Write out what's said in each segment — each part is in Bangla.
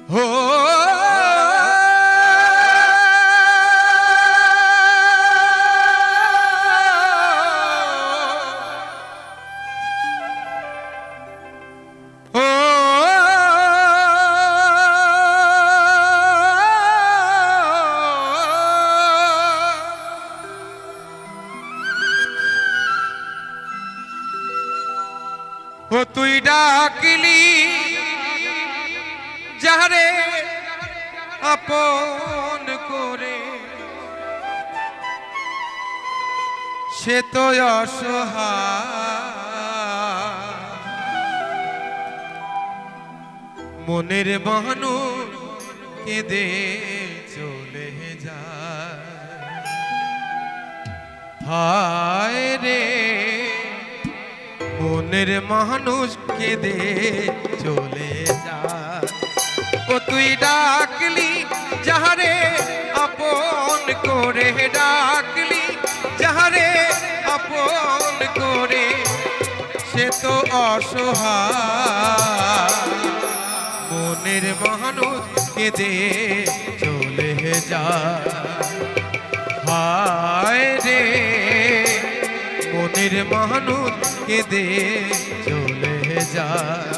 हो তুই ডাকলি যারে আপন করে সে তো অসহায় মনের মানুষ কেঁদে চলে যায় হায় রে মনের মানুষ কেঁদে চলে যায় ও তুই ডাকলি যাহারে আপন করে ডাকলি যাহারে আপন করে সে তো অসহায় মনের মানুষ কেঁদে চলে যায় হায় রে মনের মানুষ কেঁদে চলে যায়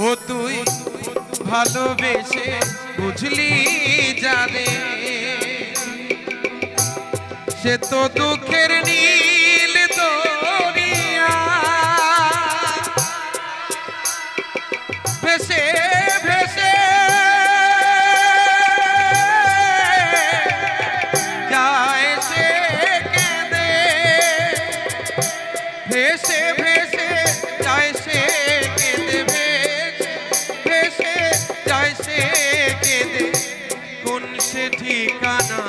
ও তুই ভালোবেসে বুঝলি যাবে সে তো দুঃখের নীল দরিয়া ভেসে ভেসে যায় সে কেঁদে ভেসে ভেসে যায় সে কেঁদে কোন সে ঠিকানা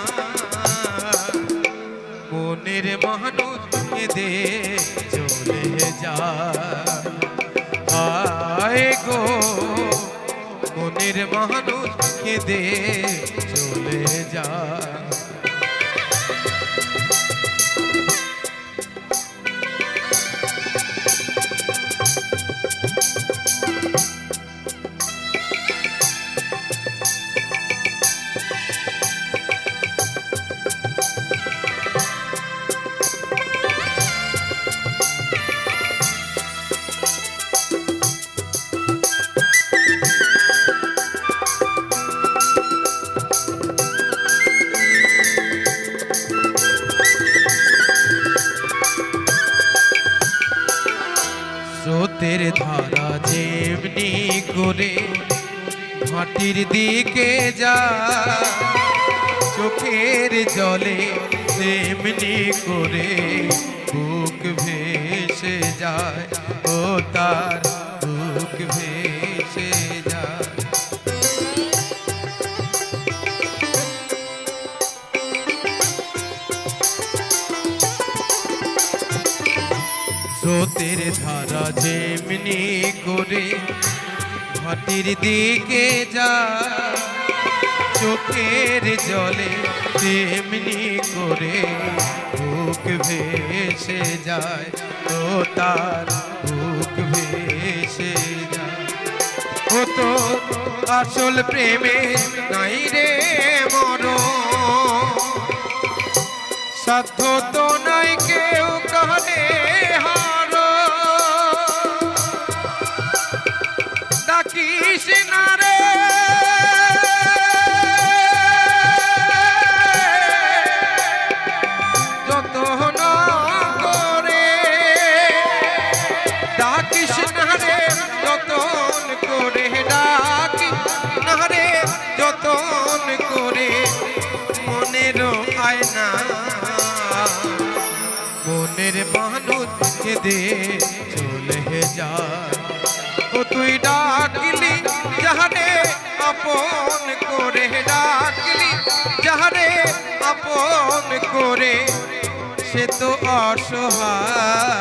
মনের মানুষ কেঁদে চলে যায় হায় গো মনের মানুষ কেঁদে চলে যায় স্রোতের ধারা যেমনি করে ভাটির দিকে যায় চোখের জলে তেমনি করে বুক ভেসে যায় ও তার বুক ভেসে যায় স্রোতের ধারা যেমনি করে ভাটির দিকে যায় চোখের জলে তেমনি করে বুক ভেসে যায় ও তার বুক ভেসে যায় ও তো আসল প্রেমে নাই রে মরণ সাধ্য তো নাই কেউ কানে হারো ডাকিস না রে যতন করে ডাকিস না রে যতন করে ডাকিস না রে যতন করে মনের আয়না মনের মানুষ কেঁদে চলে যায়। ও তুই ডাকলি যাহারে আপন করে, ডাকলি যাহারে আপন করে, সে তো অসহায়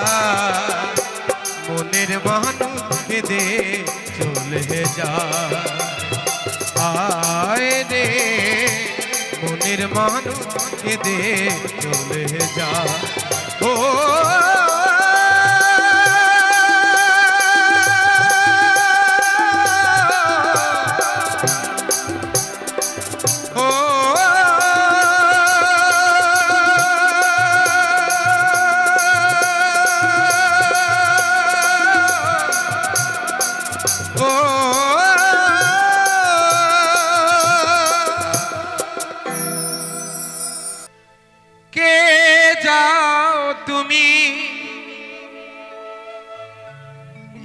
মনের মানুষ কেঁদে চলে যায়। আয় রে মনের মানুষ কেঁদে চলে যায়। ও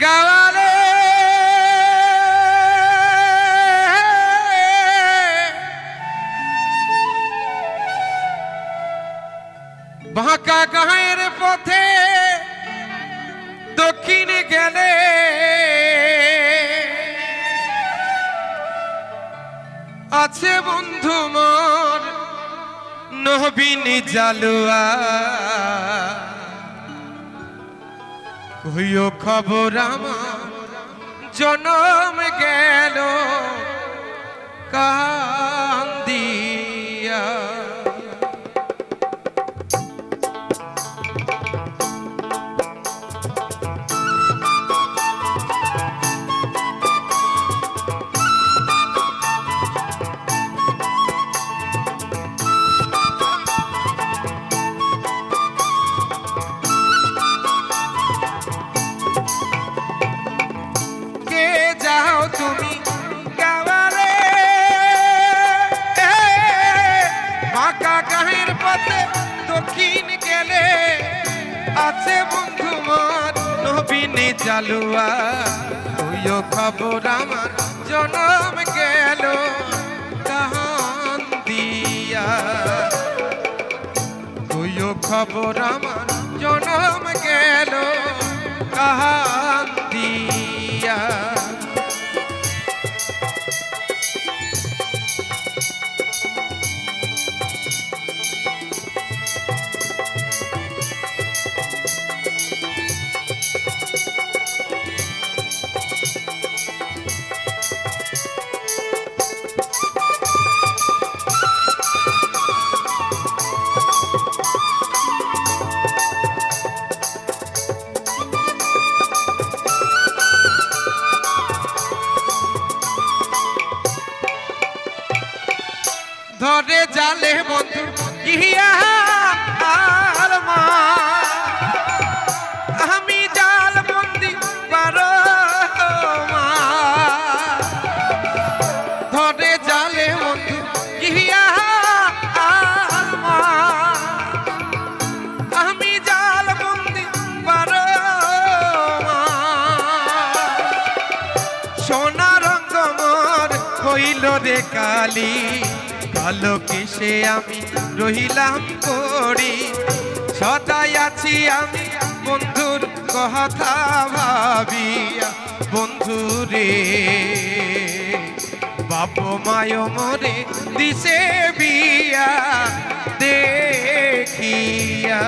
গাওয়ারে বাঁকা গায়ের পথে দক্ষিণে গেলে আছে বন্ধু মোর নবীন জালুয়া। কইও খবর আমার জনম গেল কান্দিয়া। তুমি গাওয়ারে বাঁকা গায়ের পথে দক্ষিণ গেলে আছে বন্ধু মোর নবীন জালুয়া। তুইও খবর আমার জনম গেল কান্দিয়া। তুইও খবর আমার জনম গেল কান্দিয়া। ধরে জালে বন্ধু ইয়া আর মা, আমি জাল বন্দি পারো মা। ধরে জালে বন্ধু ইয়া আর মা, আমি জাল বন্দি পারো মা। সোনা রঙ মোর হইল রে কালী, ভালো কিসে আমি রহিলাম করি। সদাই আছি আমি বন্ধুর কথা ভাবিয়া। বন্ধু রে বাপ মায় মরে দিছে বিয়া দেখিয়া।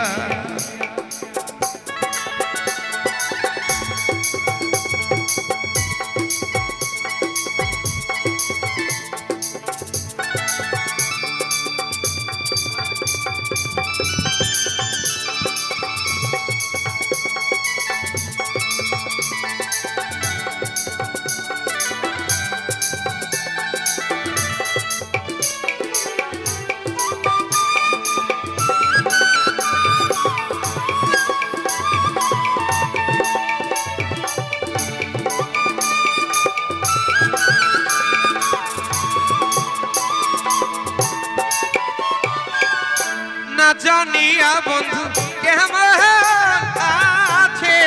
না জানিয়া বন্ধু কেমন আছে,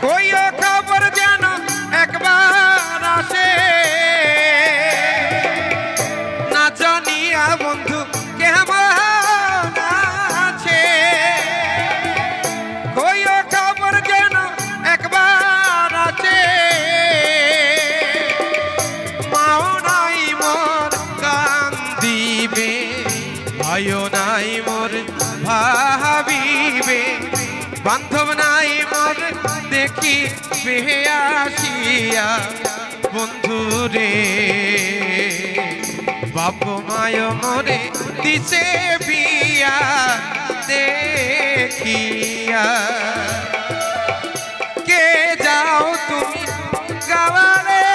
কইও খবর যেন একবার আসে। না জানিয়া বন্ধু কেমন আছে, বান্ধব নাই মোর দেখি আসিয়া বন্ধু রে বাপ মায় মোরে দিছে বিয়া দেখিয়া কে যাও তুমি গাওয়ারে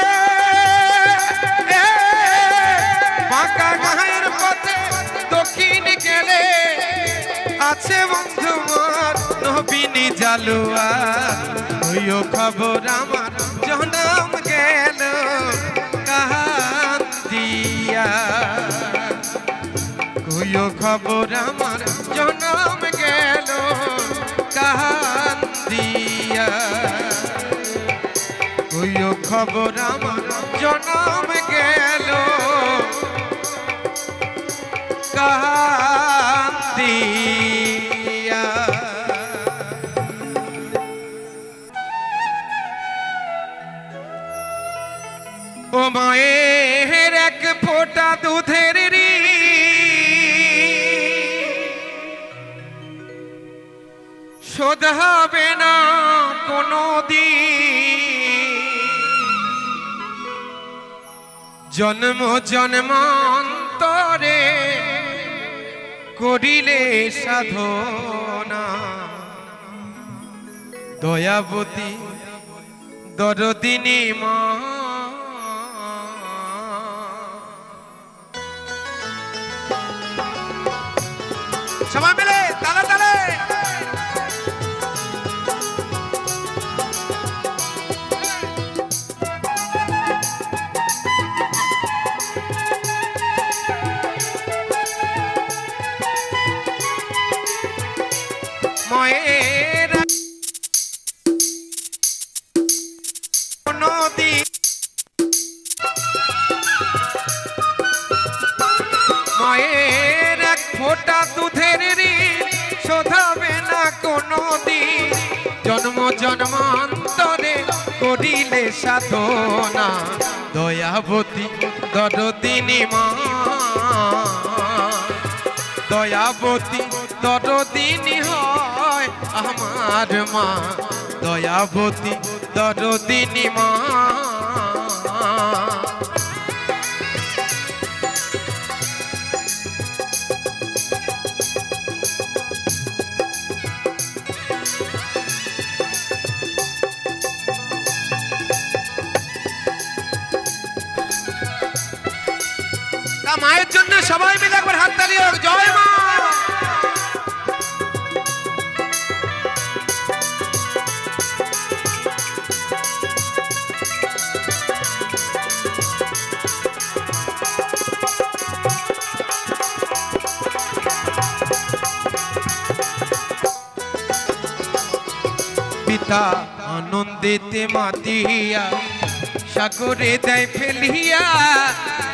বাঁকা গায়ের পথে দক্ষিণ গেলে আছে বন্ধু মোর নবীনী জালুয়া হইও খবর আমার জনম গেল কান্দিয়া হইও খবর আমার জনম গেল কান্দিয়া হইও খবর আমার জনম গেল কান্দিয়া ও মায়ের এক ফোঁটা দুধের শোধ হবে না কোনো দিন জন্ম জন্মান্তরে করিলে সাধনা দয়াবতী দরদিনী মা সবাই মিলে তালে তালে মায়ের নদী মায়ের এক ফোঁটা দুধের শোধাবে না কোনো দিন জন্ম জন্মান্তরে করিলে সাধনা দয়াবতী দরদিনী মা দয়াবতী দরদিনী হয় আমার মা দয়াবতী দরদিনী মা মায়ের জন্য সবাই মিলে একবার হাত তালি হোক জয় মা পিতা আনন্দিতে মাতিয়া সাগরে দেয় ফেলিয়া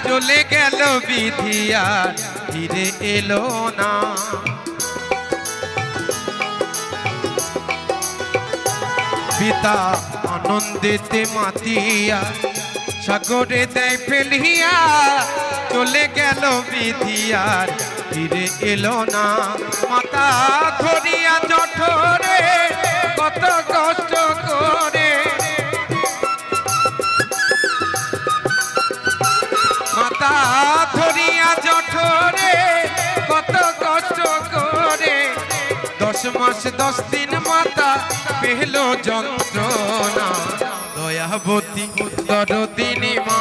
চলে গেল বিধিয়া ফিরে এলো না পিতা আনন্দিতে মাতিয়া সাগরে দেয় ফেলিয়া চলে গেল বিধিয়ার ফিরে এলো না মাতা ধরিয়া জঠরে কত কষ্ট করে মাতা ধরিয়া জঠরে কত কষ্ট করে 10 মাস 10 দিন মাতা পেল যন্ত্রণা দয়াবতী দরদিনী মা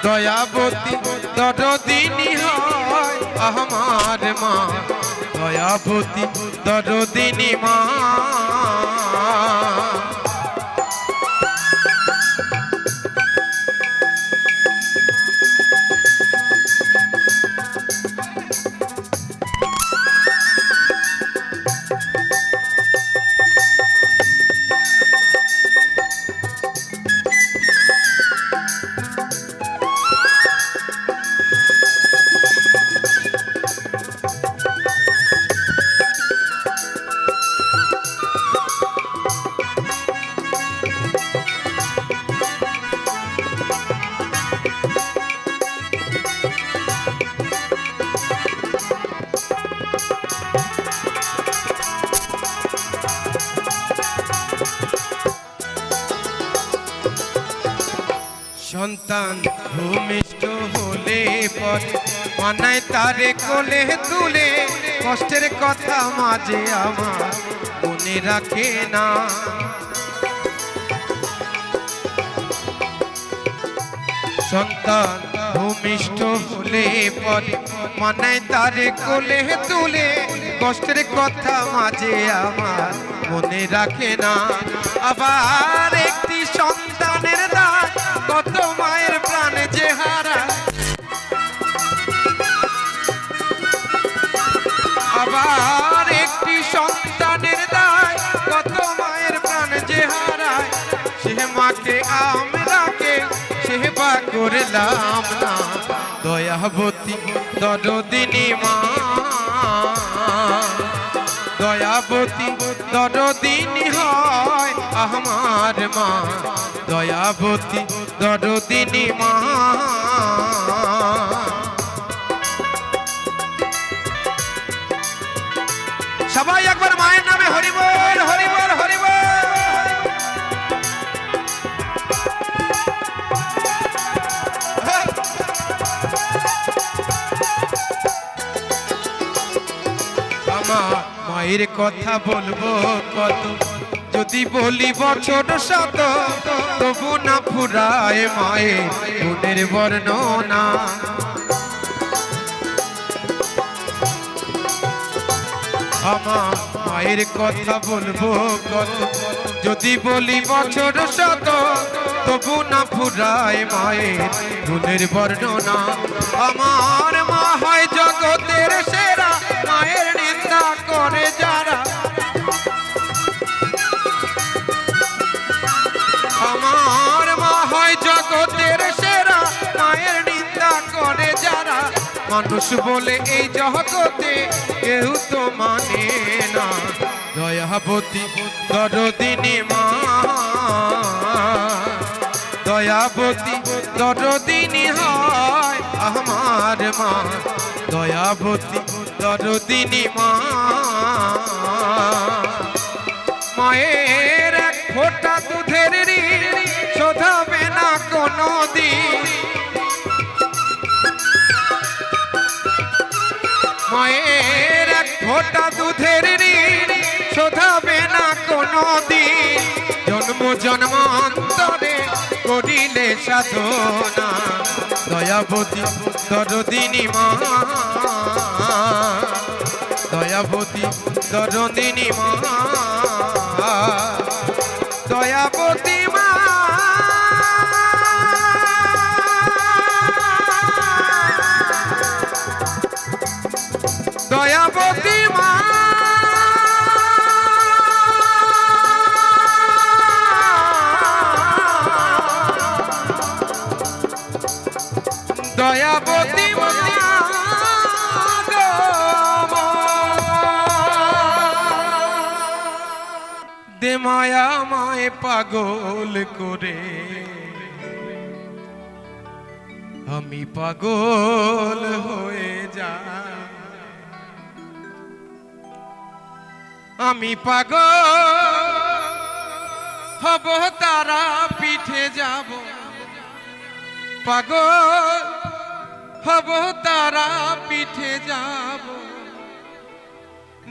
দয়াবতী দরদিনী হয় আমার মা দয়াবতী দরদিনী মা সন্তান ভূমিষ্ঠ হলে পরে মানায় তারে কোলে তুলে কষ্টের কথা মাঝে আমার মনে রাখে না। সন্তান ভূমিষ্ঠ হলে পরে মানায় তারে কোলে তুলে কষ্টের কথা মাঝে আমার মনে রাখে না। আবার একটি সন্তানের দায় কত মায়ের প্রাণ যে হারায়, আবার একটি সন্তানের দায় কত মায়ের প্রাণ যে হারায়। সে মাকে আমরাকে সেবা করলাম না, দয়াবতী দরদিনী মা, দয়াবতী দরদিনী হয় আমার মা, দয়াবতী দরদিনী মা। সবাই একবার মায়ের নামে হরি বল হরি বল হরি বল। আমার মায়ের কথা বলবো কত, যদি বলি বছর শত তবু না ফুরায় মায়ের গুণের বর্ণনা। আমার মায়ের কথা বলবো কত, যদি বলি বছর শত তবু না ফুরায় মায়ের গুণের বর্ণনা। আমার মা হয় জগতের সেরা, মায়ের নিন্দা করে যারা, আমার মা হয় জগতের সেরা, মায়ের নিন্দা করে যারা। মানুষ বলে এই জগতে কেউ তো মানে না, দয়াবতী দরদিনী মা, দয়াবতী দরদিনী হয় আমার মা, দয়াবতী দরদিনী মা। মায়ের এক ফোঁটা দুধের ঋণ শোধাবে না কোনো দিন, মায়ের এক ফোঁটা দুধের ঋণ শোধাবে না কোনো দিন। জন্ম জন্মান্তরে করিলে সাধনা, দয়াবতী দরদিনী মা, দয়াবতী দরদিনী মা, দয়াবতী মা। দয়াবতী মা, দয়াবতী মা, দে মায়া মায় পাগল করে, আমি পাগল হয়ে যা, আমি পাগল হব তারা পিঠে যাব, পাগল হব তারা পিঠে যাব,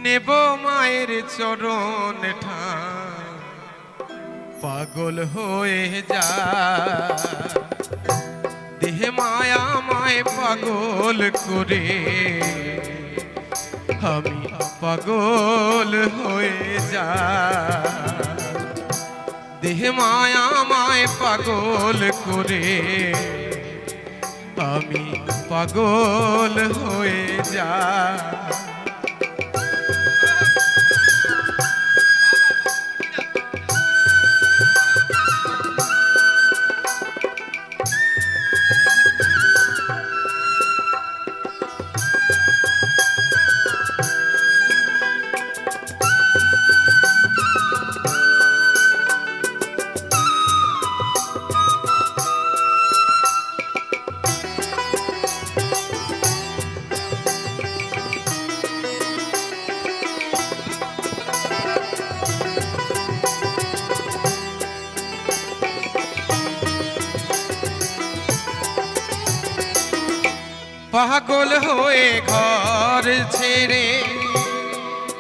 নেব মায়ের চরণ ঠান, পাগল হয়ে যা। দেহে মায়া মায় পাগল করে, আমি পাগল হয়ে যা। দেহে মায়া মায় পাগল করে, আমি পাগল হয়ে যা। পাগল হয়ে ঘর ছেড়ে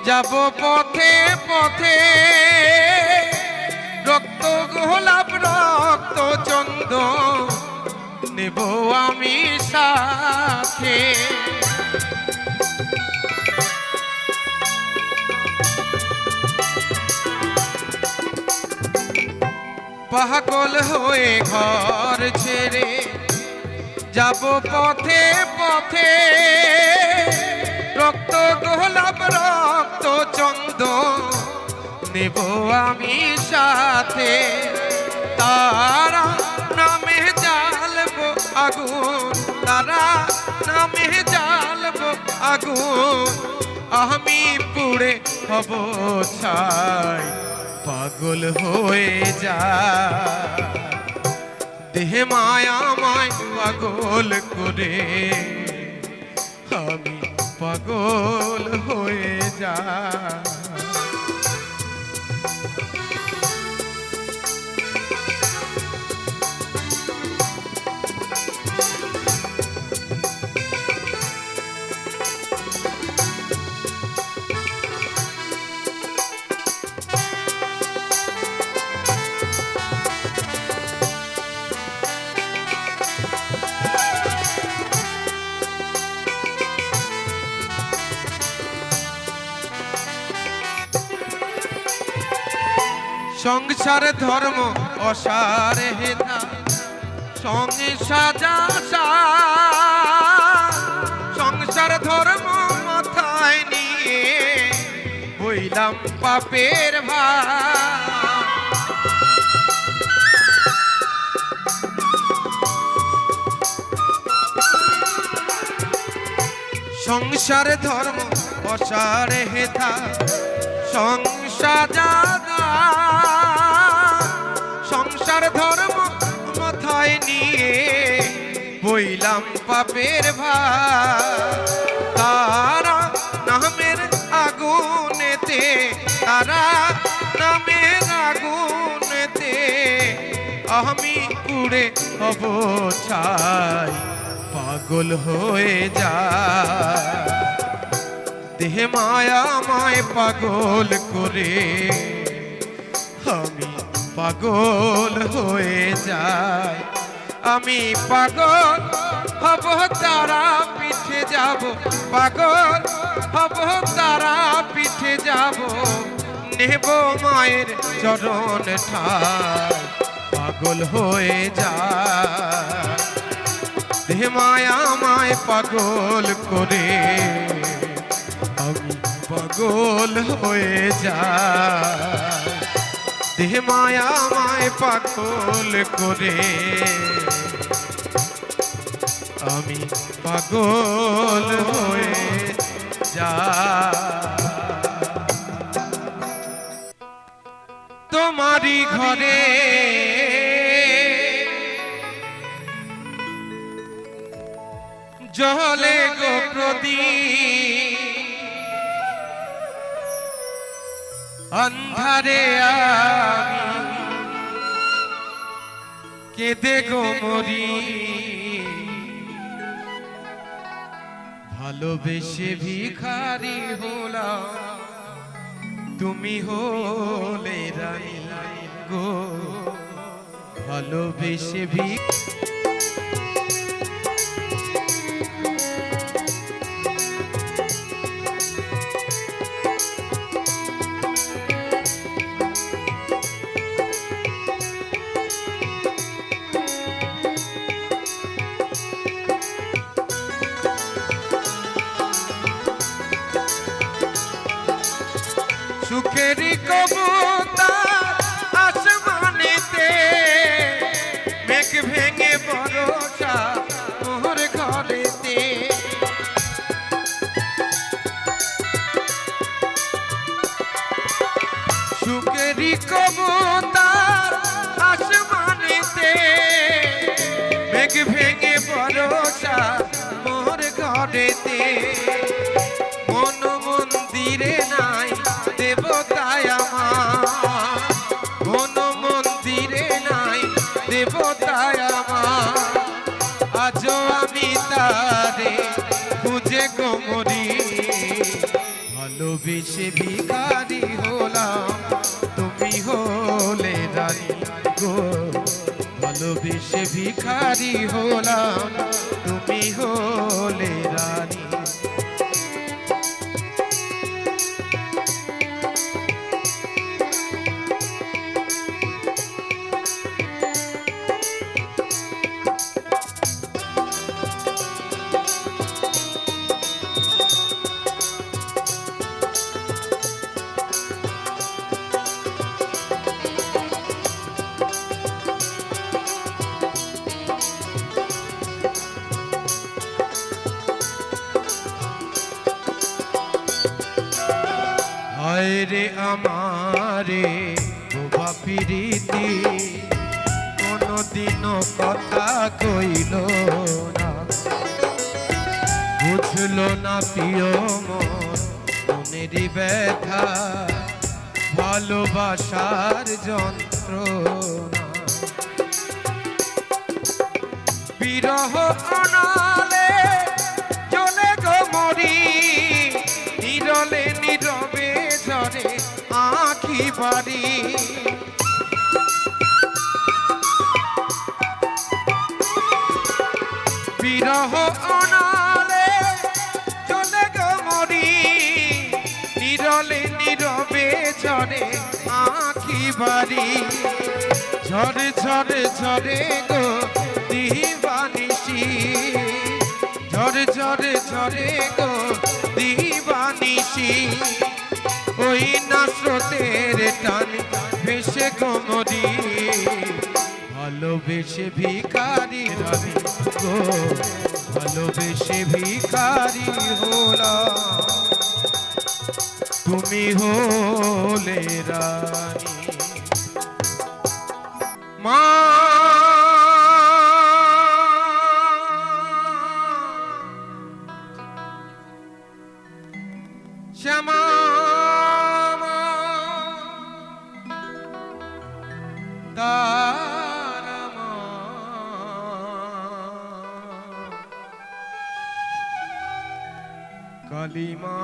যাব পথে পথে, রক্ত গোলাপ রক্ত চন্দন নেব আমি সাথে। পাগল হয়ে ঘর ছেড়ে যাব পথে পথে, রক্ত গোলাপ রক্ত চন্দন নেব আমি সাথে। তারা নামে জ্বালবো আগুন, তারা নামে জ্বালবো আগুন, আমি পুড়ে হব ছাই। পাগল হয়ে যা দেহে মায়া মায় পাগল করে, আমি পাগল হয়ে যা। সংসার ধর্ম অসার হেতা সঙ্গে সাজা, সংসার ধর্ম মাথায় নিয়ে বইলাম পাপের ভার। সংসার ধর্ম অসার হেতা সংসার সংসার ধর্ম মাথায় নিয়ে বইলাম পাপের ভার। তারা নামের আগুনেতে, তারা নামের আগুনেতে আমি পুড়ে হব ছাই। পাগল হয়ে যা দেহে মায়া মায় পাগল করে, আমি পাগল হয়ে যাই। আমি পাগল হব তারা পিঠে যাব, পাগল হব তারা পিঠে যাব, নেব মায়ের চরণ ঠাই। পাগল হয়ে যায় দেহে মায়া মায় পাগল করে, আমি পাগল হয়ে যাই। দেহে মায়া মায় পাগল করে, আমি পাগল হয়ে যাই। তোমারই ঘরে জলে গো প্রদীপ, অন্ধারে আমি কেঁদে গো মরি। ভালোবেসে ভিখারি হলাম, তুমি হলে রানী গো। ভালোবেসে সুখেরি কবুতর আসমানেতে, মেঘ ভেঙে বরষা মোর ঘরেতে। সুখেরি কবুতর আসমানেতে, মেঘ ভেঙে বরষা মোর ঘরেতে। মন মন্দিরে নাই দেবতায় আমার, মন মন্দিরে নাই দেবতায় আমার, আজও আমি তারে মরি ভালোবেসে ভিখারি হলাম তুমি হলে রানী গো ভালোবেসে ভিখারি হলাম তুমি হলে রানী রে আমারে বোবা প্রীতি কোনদিনও কথা কইল না বুঝলো না প্রিয় মনের ব্যথা ভালোবাসার যন্ত্রণা বিরহ অনালে চলে গো মরি নীরলে নীরবে ঝরে আঁখি বাড়ি বিরহ অনালে চলে গো মরি নীরলে নীরবে ঝরে আঁখি বাড়ি ঝরে ঝরে ঝরে গো দিবানিশি ঝরে ঝরে ঝরে গো দিবানিশি ওই না স্রোতের টানে ভেসে গো মরি ভালোবেসে ভিখারি রানী গো ভালোবেসে ভিখারি হলাম তুমি হলে রানী মা শ্যামা তারামা কালিমা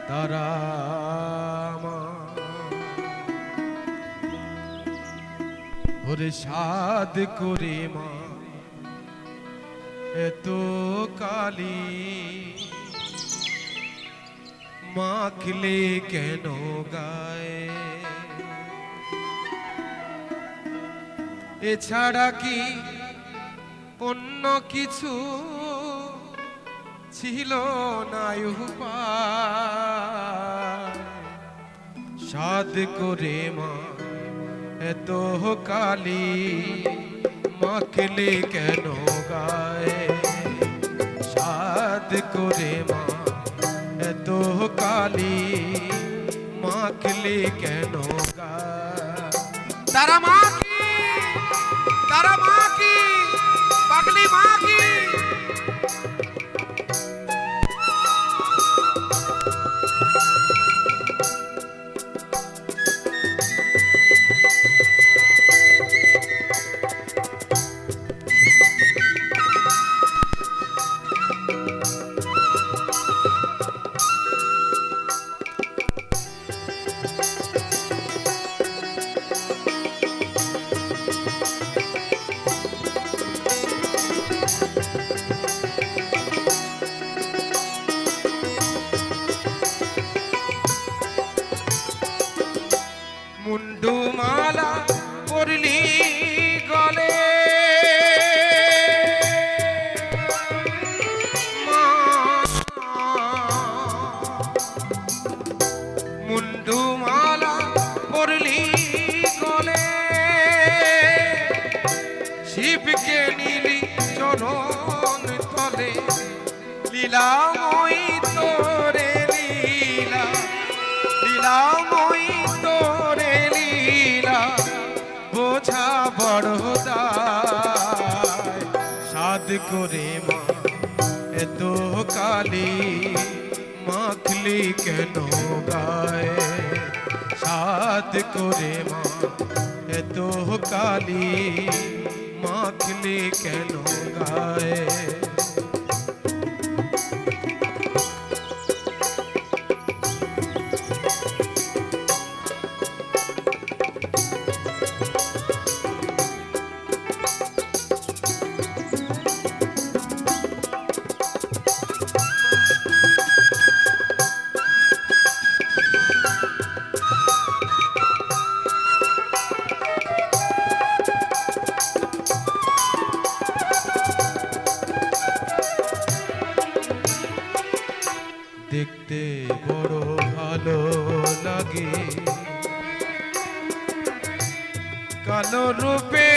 তারামা ওরে সাদ করে মা এত কালি মাখলে কেন গায়ে এছাড়া কি অন্য কিছু ছিল না উপায় সাদ করে মা এত কালি মাখলে কেন গায়ে সাদ করে মা এত কালি মাখলে কেন গায়ে তারা মা কি পাগলি মা কি মুন্ডুমালা পরলি গলে মুন্ডুমালা পরলি গলে শিবকে নীলি চরণ তলে লীলাময়ী তোরে লীলা লীলাময়ী তোরে লীলা বোঝা বড় দায় সাদ করে মা এত কালি মাখলি কেন গায়ে সাদ করে মা এত কালি মাখলি কেন গায়ে। দেখতে বড় ভালো লাগে কালো রূপে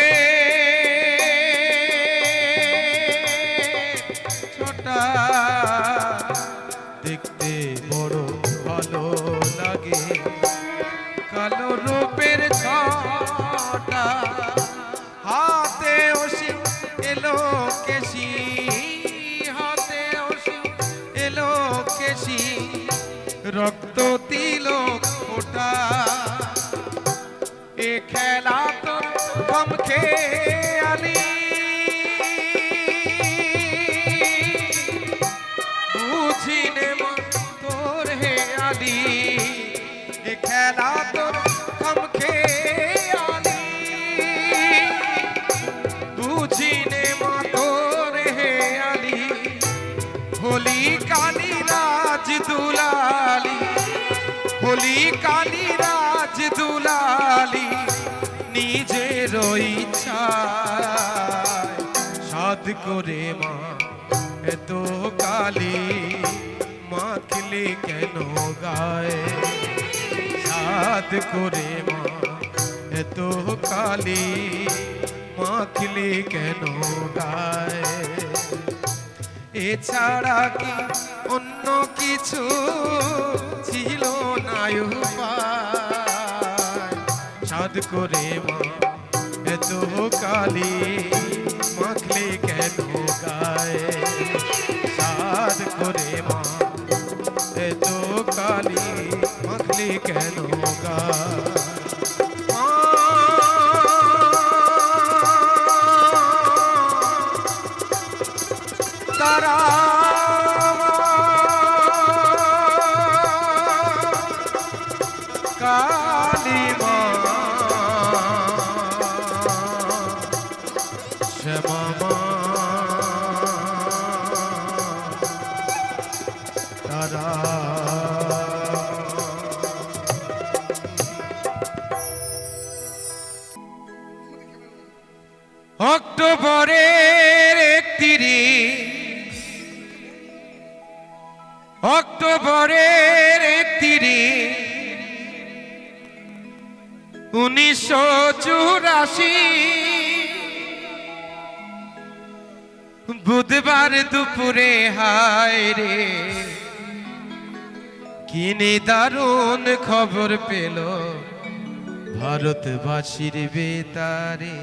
ছোটা, দেখতে বড় ভালো লাগে কালো রূপের ছোটা। হাতে ওসি এলো কেশি, হাতে ওসি এলো কেশি, রক্ত তিলক ফোটা। এ খেলা তো কম খেয়ালি, বুঝিনে মা তোর হেয়ালি। এ খেলা তো কম খেয়ালি, বুঝিনে মা তোর হেয়ালি। হোলি কালী রাজ দুলালি, হোলি কালী রাজ দুলালি, নিজের ইচ্ছায় সাধ করে মা এত কালি মাখলি কেন গায়ে। সাধ করে মা এত কালি মাখলি কেন গায়ে। এছাড়া কি অন্য কিছু ছিল না উপায়। সাধ করে মা এত কালি মাখলি কেন গায়ে। সাধ করে মা এত কালি মাখলি কেন গায়ে। তারা কালী মা শ্যামা মা, তারা অক্টোবরের 31, অক্টোবরের 31, 1984, বুধবার দুপুরে হায় রে কি দারুণ খবর পেল ভারতবাসীর বেতারে।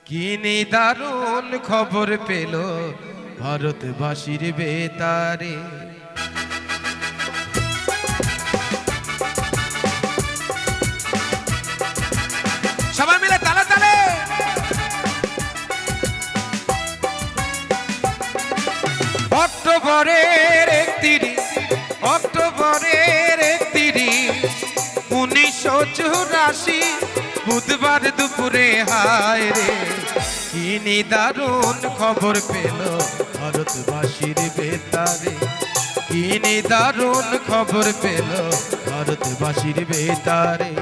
কি দারুণ খবর পেল ভারতবাসীর বেতারে। সবাই মিলে তালে তালে। অক্টোবরের 31, অক্টোবরের 31, 1984, বুধবার দুপুরে হায় রে কি দারুণ খবর পেল ভারতবাসীর বেতারে। কি দারুণ খবর পেল ভারতবাসীর বেতারে।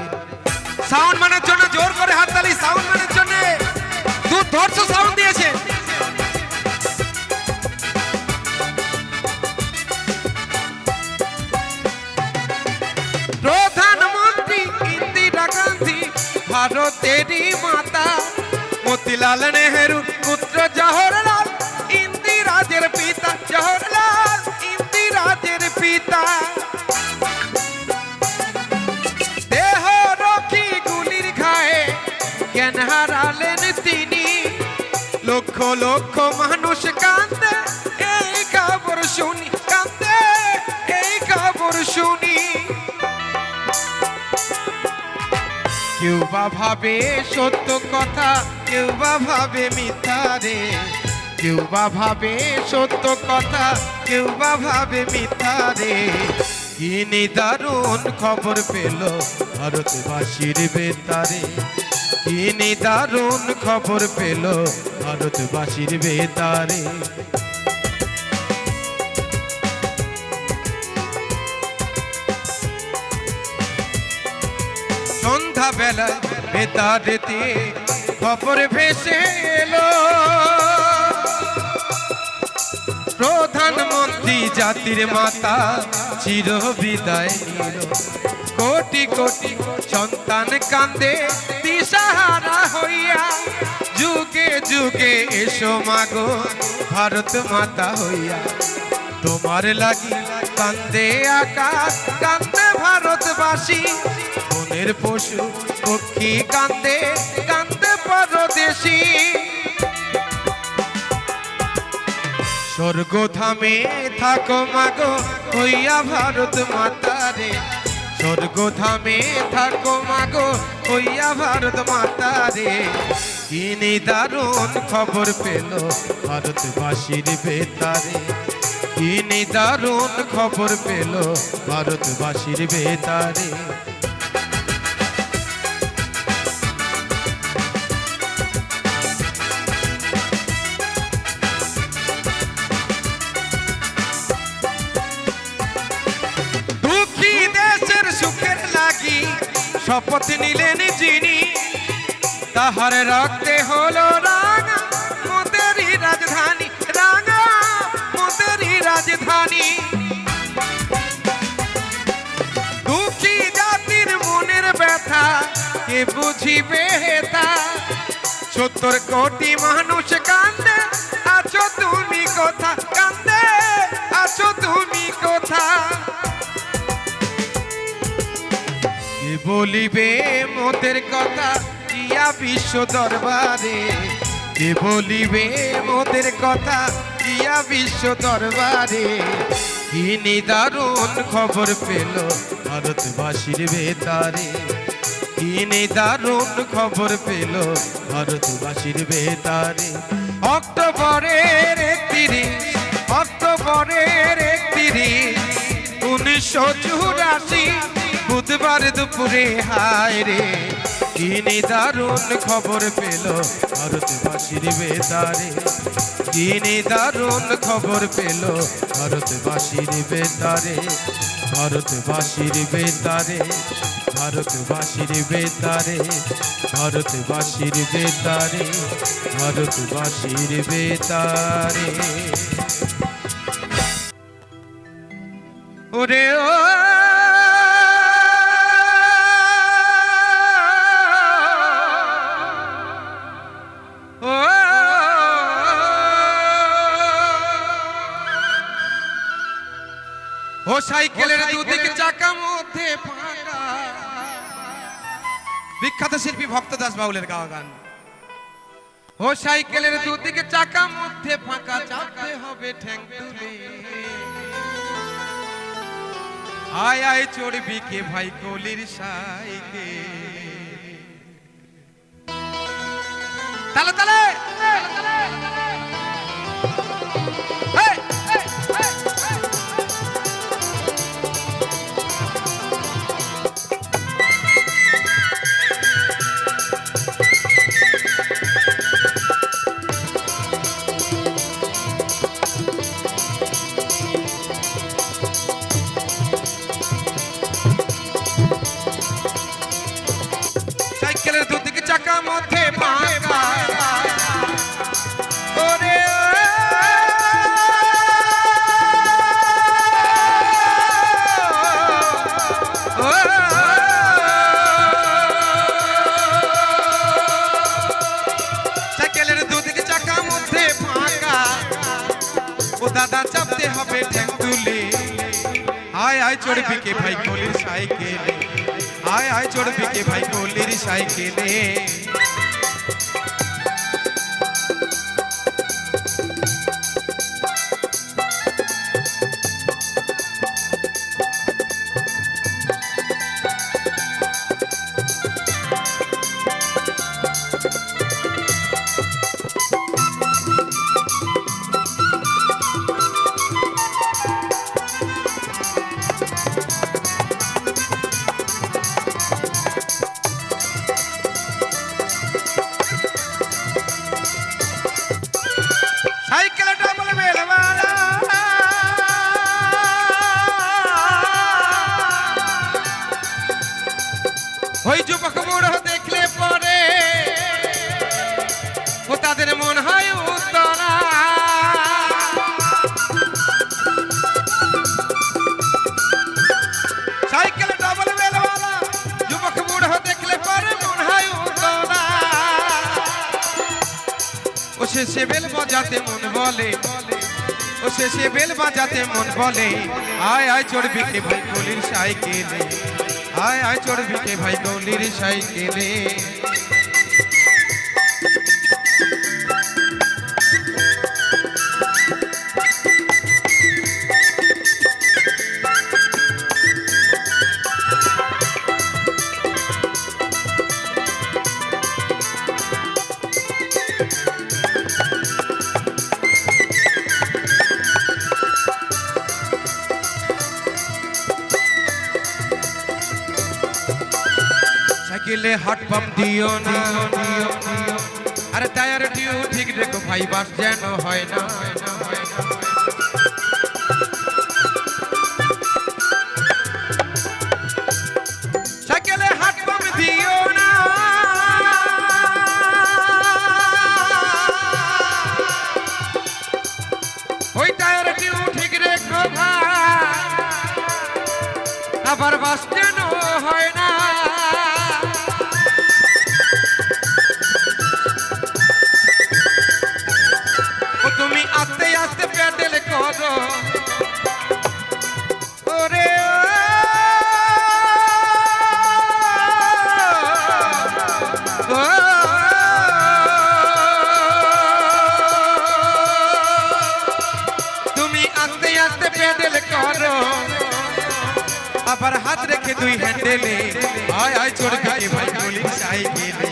সাউন্ড মানের জন্য জোর করে হাততালি, সাউন্ড মানের জন্য। দুর্ধর্ষ সাউন্ড দিয়েছে। প্রধানমন্ত্রী ইন্দিরা গান্ধী ভারতেরই মাতা, মতিলাল নেহেরু পুত্র জওহরলাল ইন্দিরাজের পিতা, জওহরলাল ইন্দিরাজের পিতা। দেহ রক্ষী গুলির ঘায়ে জ্ঞান হারালেন তিনি, লক্ষ লক্ষ মানুষ কান্দে এই খবর শুনি, কান্দে এই খবর শুনি। কেউ বা ভাবে সত্য কথা কেউ বা ভাবে মিথ্যা রে, কেউ বা ভাবে সত্য কথা, কেউ বা ভাবে মিথ্যা রে। কি নিদারুণ খবর পেল ভারতবাসীর বেতারে, কি নিদারুণ খবর পেল ভারতবাসীর বেতারে। সন্ধ্যা বেলায় বেতারেতে খবর ভেসে এলো, প্রধানমন্ত্রী জাতির মাতা চির বিদায় নিল। কোটি কোটি সন্তান কান্দে দিশাহারা হইয়া, যুগে যুগে এসো মাগো ভারত মাতা হইয়া। তোমার লাগি কান্দে আকাশ, কান্দে ভারতবাসী, বনের পশু পক্ষী কান্দে, কান্দে পরদেশী। স্বর্গধামে থাকো মাগো হইয়া ভারত মাতারে, স্বর্গধামে থাকো মাগো হইয়া ভারত মাতারে। কি নিদারুণ খবর পেল ভারতবাসীর বেতারে, কি নিদারুণ খবর পেল ভারতবাসীর বেতারে। শপথ নিলেন যিনি, তাহার রক্তে হলো রাঙা মোদেরই রাজধানী, রাঙা মোদেরই রাজধানী। দুঃখী জাতির মনের ব্যথা কে বুঝিবে তা, ৭০ কোটি মানুষ কান্দে আছো তুমি কোথা, কান্দে আছো তুমি কোথা। বলিবে মোদের কথা ইয়া বিশ্ব দরবারে, কে বলিবে মোদের কথা ইয়া বিশ্ব দরবারে। কি নিদারুণ খবর পেল ভারতবাসীর বেতারে, কি নিদারুণ খবর পেল ভারতবাসীর বেতারে। অক্টোবরের ৩১, অক্টোবরের ৩১, ১৯৮৪ বুধবার দুপুরে হায় রে। কি নিদারুণ খবর পেল ভারতবাসীর বেতারে, কি নিদারুণ খবর পেল ভারতবাসীর বেতারে। ভারতবাসীর বেতারে, ভারতবাসীর বেতারে, ভারতবাসীর বেতারে, ভারতবাসীর বেতারে। ওরে ও ও সাইকেলের দুদিকে চাকা মধ্যে ফাঁকা, বিখ্যাত শিল্পী ভক্ত দাস বাউলের গাওয়া গান। ও সাইকেলের দুদিকে চাকা মধ্যে ফাঁকা, চাপতে হবে ঠ্যাং তুলে। আয় আয় চড়বি কে ভাই কলির সাইকেল, তালে তালে সাইকেলের দুদিকে চাকা মধ্যে ফাঁকা। ওরে সাইকেলের দুদিকে চাকা মধ্যে ফাঁকা, ও দাদা চাপতে হবে ঠ্যাং তুলে। আয় আয় চড়বি কে ভাই কলির সাইকেলে, আয় আয় চড়বি কে ভাই কলির সাইকেলে। ওই যুবক বুড়ো দেখলে পরে ও তাদের মন হয় উত্তরা। সাইকেল ডাবল বেলওয়ালা যুবক বুড়ো দেখলে পরে মন হয় উত্তরা। ও শেষে বেল বাজাতে মন বলে, ও শেষে বেল বাজাতে মন বলে আয় আয় চড়বি কে ভাই গলির সাইকেলে, আয় আয় চড়বি কে ভাই গলির সাইকেলে। সাইকেলে হাট পাম্প দিও না, আরে টায়ার টিউ ঠিক রেখো ভাই বাস যেন হয় না। সাইকেলে হাট পাম্প দিও না, ওই টায়ার টিউ ঠিক রেখো ভাই, আবার বাস যেন হয় না। তুমি আস্তে আস্তে প্যাডেল করো ওরে ও, তুমি আস্তে আস্তে প্যাডেল করো, আবার হাত রেখে দুই হ্যান্ডেলে আয় আয় চড়বি কে ভাই গলির সাইকেলে,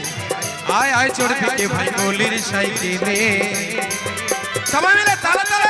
আয় আয় চড়বি কে ভাই গলির সাইকেলে। সবাই মিলে তালে তালে।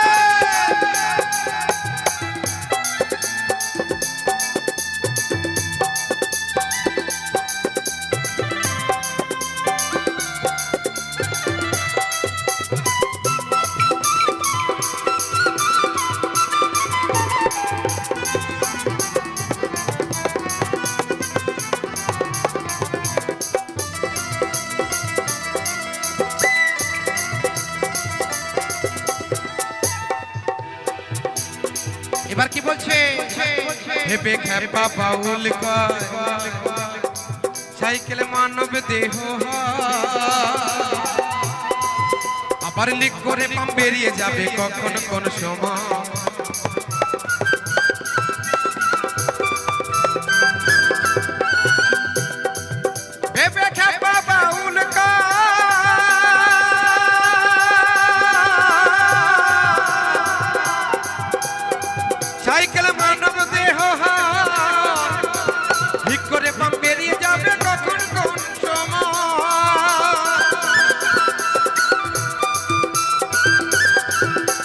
এবার কি বলছে হেপে খেপা বাউল কর সাইকেল মানব দেহ, আবার লিক করে পাম বেরিয়ে যাবে কখন কোন সময়। হেপে খেপা বাউল কর সাইকেল মানব দেহ, ঠিক করে পাম বেরিয়ে যাবে কখন কোন সময়।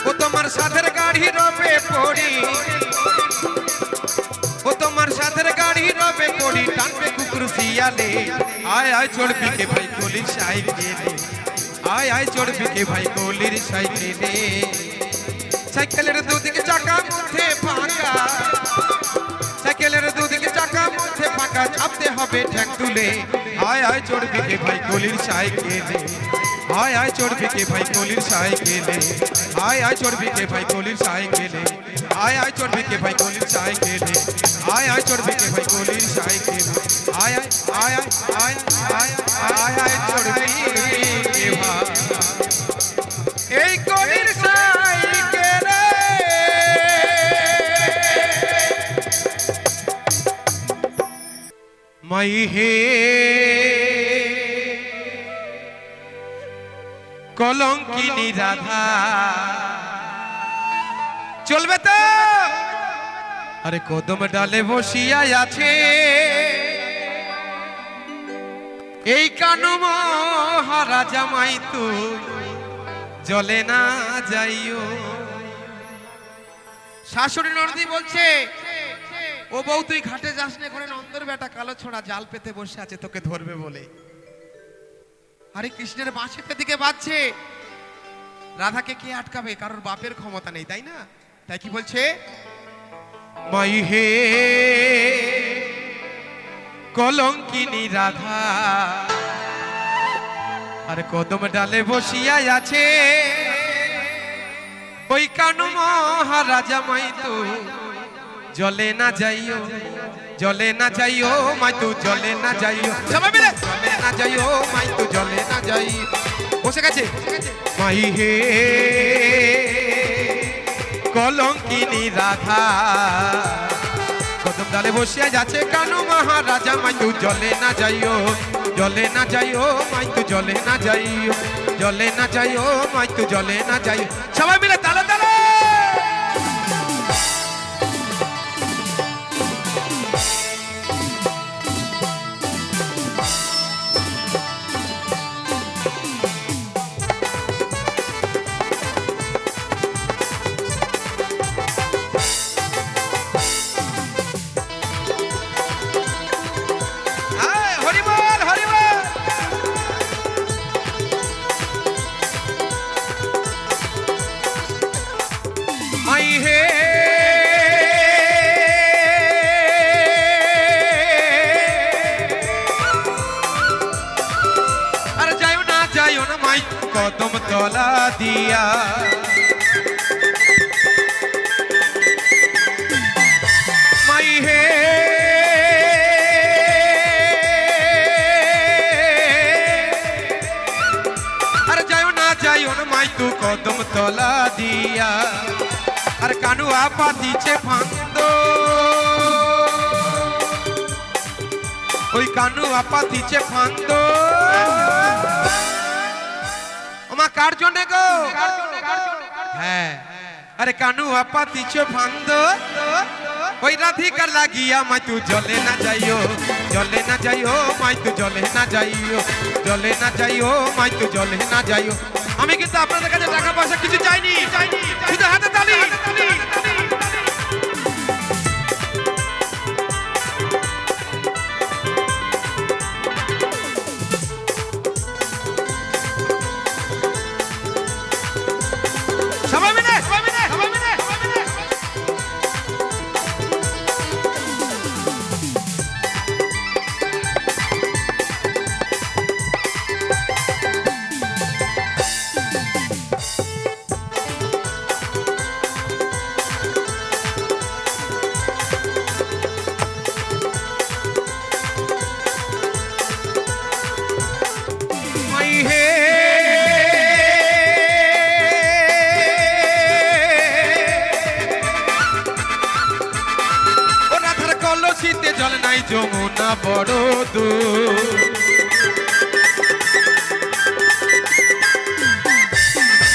ও তোমার সাথের গাড়ি রবে পড়ি, ও তোমার সাথের গাড়ি রবে পড়ি টানবে কুকুর শিয়ালে, আয় আয় চড়বি কে ভাই গলির সাইকেলে, আয় আয় চড়বি কে ভাই গলির সাইকেলে। সাইকেলের দুদিকে চাকা মধ্যে ফাঁকা, সাইকেলের দুদিকে চাকা মধ্যে ফাঁকা, চাপতে হবে ঠ্যাং তুলে আয় আয় চড়বি কে ভাই গলির সাইকেলে, আয় আয় চড়বি কে ভাই গলির সাইকেলে, আয় আয় চড়বি কে ভাই গলির সাইকেলে, আয় আয় চড়বি কে ভাই গলির সাইকেলে, আয় আয় চড়বি কে ভাই গলির সাইকেলে, আয় আয় আয় আয় আয় আয় আয় চড়বি কে ভাই এই গলির সাইকেলে। মাই হে কলঙ্কিনী রাধা চলবে তো, আরে কদম ডালে বসিয়া আছে এই কানু মহারা জামাই তুই জলে না যাইও। শাশুড়ি ননদি বলছে ও বউ তুই ঘাটে যাস না, করে নন্দর বেটা কালো ছোড়া জাল পেতে বসে আছে তোকে ধরবে বলে। আরে কৃষ্ণের বাঁশিতে দিকে বাজছে, রাধাকে কে আটকাবে? কারোর বাপের ক্ষমতা নেই, তাই না? তাই কি বলছে, মাই হে কলঙ্কিনী রাধা আর কদম ডালে বসিয়া আছে ওই কানু মহারাজা মাইতো জলে না যাইও জলে না যাইও মাইতো জলে না যাইও সবাই মিলে জলে না যাইও মাইতো জলে না যাই বসে গেছে মাই হে কলঙ্কিনী রাধা কদম ডালে বসিয়া যাচ্ছে কানু মহারাজা মাইতো জলে না যাইও জলে না যাইও মাইতো জলে না যাইও জলে না যাইও মাইতো জলে না যাইও সবাই মিলে তালে তালে কদম তলা দিয়া মাই হে আর যাইও না মাই তু কদম তলা দিয়া আর কানু আপা দিছে ফান্দ ওই কানু আপা দিছে ফান্দ কার জন্য গো হ্যাঁ আরে কানু আপা দিছো ফান্দ ওই রাধিকার লাগিয়া মাই তু জলে না যাইও জলে না যাইও মাই তু জলে না যাইও জলে না যাইও মাই তু জলে না যাইও আমি কিন্তু আপনাদের কাছে টাকা পয়সা কিছু চাইনি শুধু হাতে তালি জল নাই যমুনা বড় দূর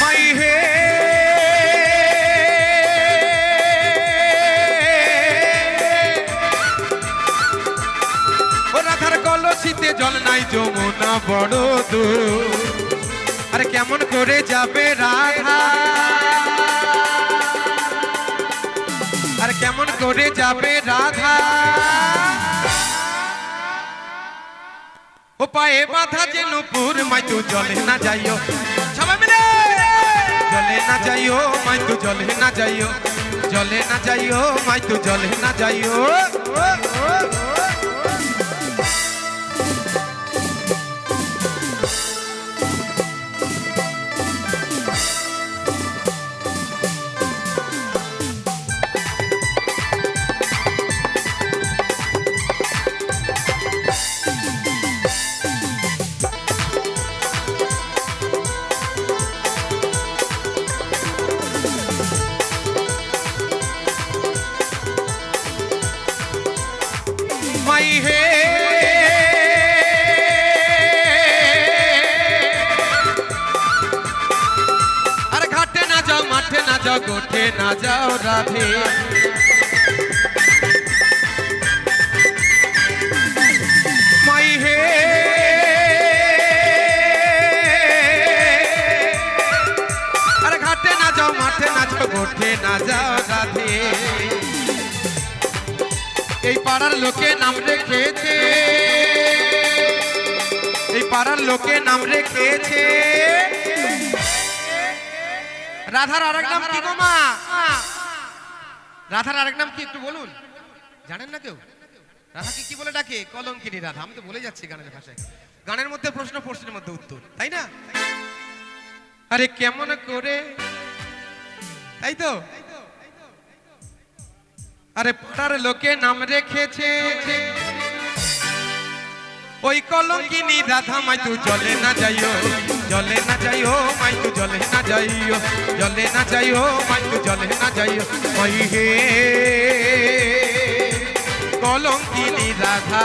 মাই হে ও রাধার কলসিতে জল নাই যমুনা বড় দূর আরে কেমন করে যাবে রাধা আর কেমন করে যাবে রাধা ও পায়ে বাঁধা যে নুপুর মাই তু জলে না যাইও সবাই মিলে জলে না যাইও মাই তু জলে না যাইও জলে না যাইও মাই তু জলে না যাইও মাই হে আরে ঘাটে না যাও মাঠে না যাও গোঠে না যাও রাধে মাই হে আরে ঘাটে না যাও মাঠে না যাও গোঠে না যাও রাধে এই পাড়ার লোকে নাম রেখেছে এই পাড়ার লোকে নাম রেখেছে রাধার আরেক নাম কি গো মা রাধার আরেক নাম কি একটু বলুন জানেন না কেউ রাধাকে কি বলে ডাকে? কলঙ্কিনী রাধা। আমি তো বলে যাচ্ছি গানের ভাষায়। গানের মধ্যে প্রশ্ন, প্রশ্নের মধ্যে উত্তর, তাই না? আরে কেমন করে, তাই তো? আরে পাড়ার লোকে নাম রেখেছে ওই কলঙ্কিনী রাধা। মাই তু জলে না যাইও, জলে না যাইও, মাই তু জলে না যাইও, জলে না যাইও, মাই তু জলে না যাইও। ওই হে কলঙ্কিনী রাধা।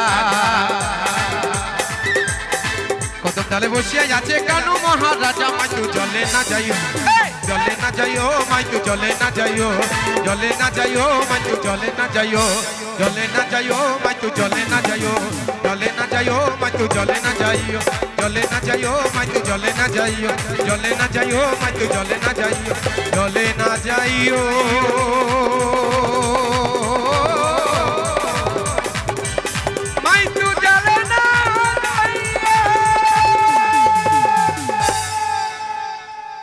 কদম ডালে বসিয়া আছে কানু মহারাজা। মাই তু জলে না যাইও, জলে না যাইও, মাই তু জলে না যাইও, জলে না যাইও, মাই তু জলে না যাইও, জলে না যাইও, মাই তু জলে না যাইও, জলে না যাইও, মাই তু জলে না যাইও, জলে না যাইও, মাই তু জলে না যাইও, জলে না যাইও, মাই তু জলে না যাইও, জলে না যাইও।